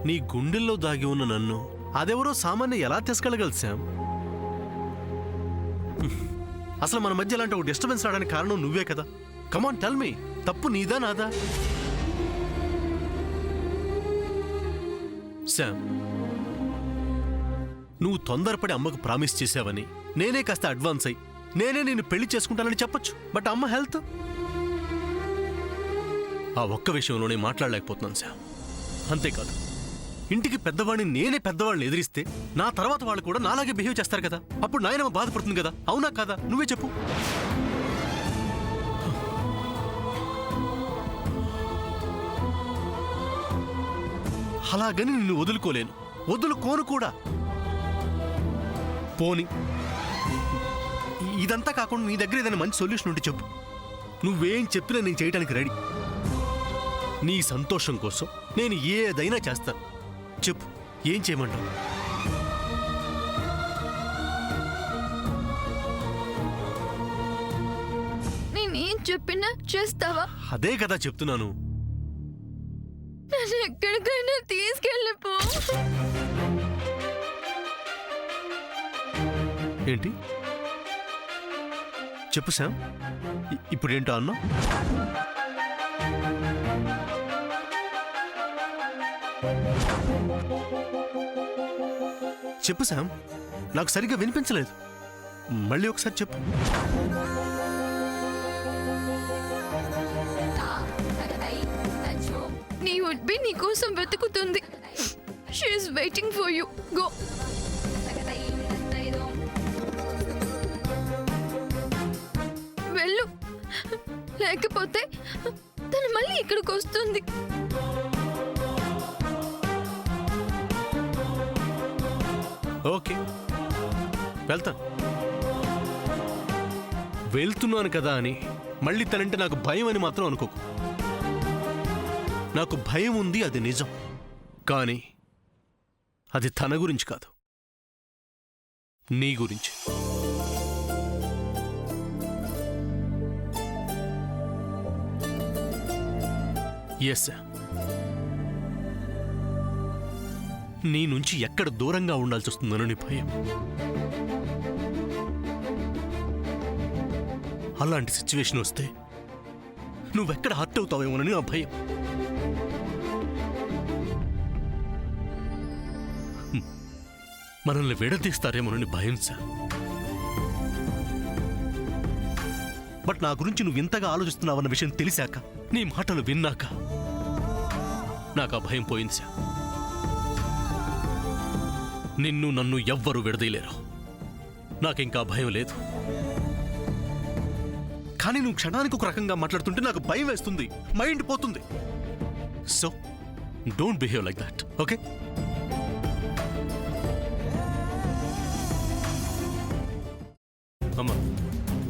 నీ గుండెల్లో దాగి ఉన్న నన్ను అదెవరో సామాన్య ఎలా తీసుకెళ్ళగలదు శామ్? అసలు మన మధ్య అలాంటి ఒక డిస్టర్బెన్స్ రావడానికి కారణం నువ్వే కదా. కమాన్ టెల్ మీ, తప్పు నీదా నాదా? శామ్, నువ్వు తొందరపడి అమ్మకు ప్రామిస్ చేశావని నేనే కాస్త అడ్వాన్స్ అయ్యి నేనే నిన్ను పెళ్లి చేసుకుంటానని చెప్పొచ్చు. బట్ అమ్మ హెల్త్, ఆ ఒక్క విషయంలోనే మాట్లాడలేకపోతున్నాను శామ్. అంతేకాదు, ఇంటికి పెద్దవాడిని నేనే పెద్దవాళ్ళని ఎదిరిస్తే నా తర్వాత వాళ్ళు కూడా నాలాగే బిహేవ్ చేస్తారు కదా. అప్పుడు నాయనమ్మ బాధపడుతుంది కదా. అవునా కాదా? నువ్వే చెప్పు. అలాగని నిన్ను వదులుకోలేను, వదులుకోను కూడా. పోని ఇదంతా కాకుండా నీ దగ్గర ఏదైనా మంచి సొల్యూషన్ ఉంటే చెప్పు. నువ్వేం చెప్పినా నేను చేయడానికి రెడీ. నీ సంతోషం కోసం నేను ఏదైనా చేస్తాను. చెప్పు, ఏం చేయమంటావు? నేనేం చెప్పినా చేస్తావా? అదే కదా చెప్తున్నాను. నన్ను ఎక్కడికైనా తీసుకెళ్ళిపో. ఏంటి చెప్పు శామ్, ఇప్పుడేంటో అన్నా? చెప్పు శామ్, నాకు సరిగ్గా వినిపించలేదు. మళ్ళీ ఒకసారి చెప్పు. నీ వుడ్ బి నీ కోసం వెతుకుతుంది. She is waiting for you. Go. వెళ్ళు, లేకపోతే తను మళ్ళీ ఇక్కడికి వస్తుంది. ఓకే, వెళ్తాను. వెళ్తున్నాను కదా అని మళ్ళీ తనంటే నాకు భయం అని మాత్రం అనుకోకు. నాకు భయం ఉంది, అది నిజం. కానీ అది తన గురించి కాదు, నీ గురించి. ఎస్, నీ నుంచి ఎక్కడ దూరంగా ఉండాల్సి వస్తుందనో నీ భయం. అలాంటి సిచ్యువేషన్ వస్తే నువ్వెక్కడ హర్ట్ అవుతావేమోనని నా భయం. మనల్ని విడదీస్తారేమోనని భయం సార్. బట్ నా గురించి నువ్వు ఇంతగా ఆలోచిస్తున్నావన్న విషయం తెలిసాక, నీ మాటలు విన్నాక నాకు ఆ భయం పోయింది సార్. నిన్ను నన్ను ఎవ్వరూ విడదీయలేరు. నాకింకా భయం లేదు. కానీ నువ్వు క్షణానికి ఒక రకంగా మాట్లాడుతుంటే నాకు భయం వేస్తుంది, మైండ్ పోతుంది. So don't behave like that, okay? అమ్మా,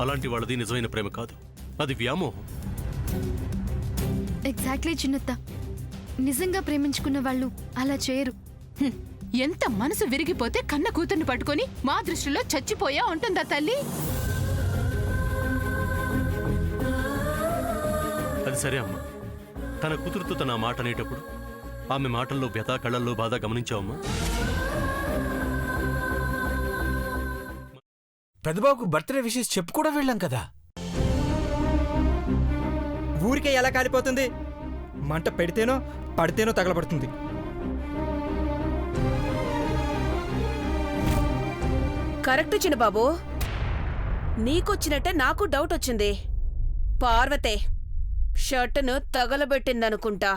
అలాంటి వాళ్ళది నిజమైన ప్రేమ కాదు, అది వ్యామోహం. ఎగ్జాక్ట్లీ చిన్నత్త, నిజంగా ప్రేమించుకున్న వాళ్ళు అలా చేయరు. ఎంత మనసు విరిగిపోతే కన్న కూతుర్ని పట్టుకొని మా దృష్టిలో చచ్చిపోయా ఉంటుందా తల్లి? అది సరే అమ్మా, తన కూతురుతో తన మాట అనేటప్పుడు ఆమె మాటల్లో వ్యథ, కళ్ళల్లో బాధ గమనించావమ్మా? పెద్దబాబుకు బర్త్డే విషెస్ చెప్పు కూడా వెళ్ళాం కదా. ఊరికే ఎలా కాలిపోతుంది? మంట పెడితేనో పడితేనో తగలబడుతుంది. కరెక్ట్ చిన్నబాబు, నీకొచ్చినట్టే నాకు డౌట్ వచ్చింది. పార్వతే షర్టును తగలబెట్టిందనుకుంటా.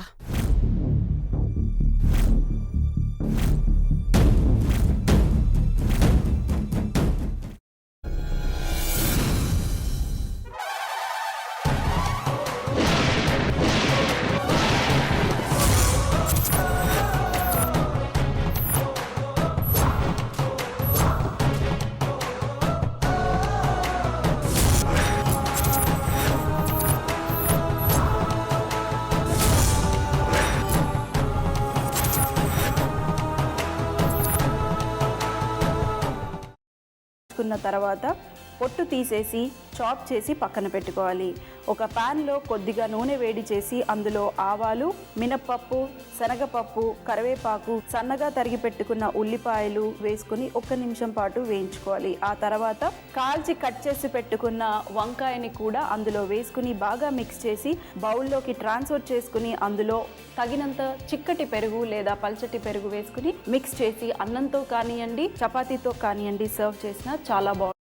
కున్న తర్వాత పొట్టు తీసేసి చాప్ చేసి పక్కన పెట్టుకోవాలి. ఒక ప్యాన్లో కొద్దిగా నూనె వేడి చేసి అందులో ఆవాలు, మినప్పప్పు, శనగపప్పు, కరివేపాకు, సన్నగా తరిగి పెట్టుకున్న ఉల్లిపాయలు వేసుకుని 1 నిమిషం పాటు వేయించుకోవాలి. ఆ తర్వాత కాల్చి కట్ చేసి పెట్టుకున్న వంకాయని కూడా అందులో వేసుకుని బాగా మిక్స్ చేసి బౌల్లోకి ట్రాన్స్ఫర్ చేసుకుని అందులో తగినంత చిక్కటి పెరుగు లేదా పల్చటి పెరుగు వేసుకుని మిక్స్ చేసి అన్నంతో కానివ్వండి, చపాతీతో కానివ్వండి సర్వ్ చేసినా చాలా బాగుంటుంది.